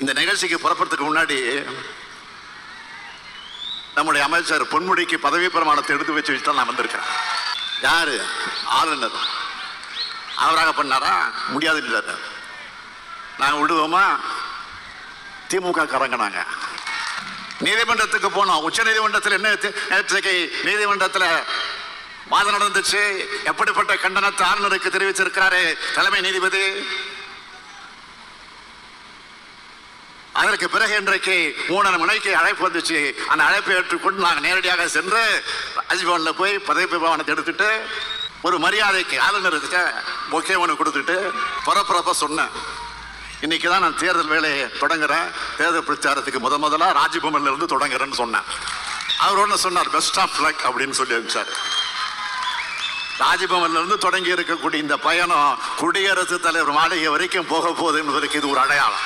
இந்த நிகழ்ச்சிக்கு புறப்படுறதுக்கு முன்னாடி நம்முடைய அமைச்சர் பொன்முடிக்கு பதவி பிரமாணத்தை எடுத்து வச்சு தான் நான் வந்திருக்கிறேன். யாரு? ஆளுநர். அவராக பண்ணாரா? முடியாது இல்லை. நாங்கள் விடுவோமா? திமுக கறங்கினாங்க. நீதிமன்றத்துக்கு போனோம். உச்ச நீதிமன்றத்தில் என்ன நேற்றைக்கு நீதிமன்றத்தில் வாதம் நடந்துச்சு. எப்படிப்பட்ட கண்டனத்தை ஆளுநருக்கு தெரிவிச்சிருக்கிறாரு தலைமை நீதிபதி. அதற்கு பிறகு இன்றைக்கு 3:30 மணிக்கு அழைப்பு வந்துச்சு. அந்த அழைப்பை ஏற்றுக்கொண்டு நாங்கள் நேரடியாக சென்று ராஜ்பவனில் போய் பதவி பிரமாணத்தை எடுத்துட்டு ஒரு மரியாதைக்கு ஆளுநருக்கு பொக்கே ஒன்று கொடுத்துட்டு புறப்புறப்ப சொன்னேன். இன்னைக்கு தான் நான் தேர்தல் வேலையை தொடங்குறேன். தேர்தல் பிரச்சாரத்துக்கு முதலாக ராஜ்பவன்ல இருந்து தொடங்குறேன்னு சொன்னேன். அவர் ஒன்று சொன்னார், பெஸ்ட் ஆஃப் லக் அப்படின்னு சொல்லி அனுப்பிச்சார். ராஜ்பவன்ல இருந்து தொடங்கி இருக்கக்கூடிய இந்த பயணம் குடியரசுத் தலைவர் மாளிகை வரைக்கும் போக போகுது என்பதற்கு இது ஒரு அடையாளம்.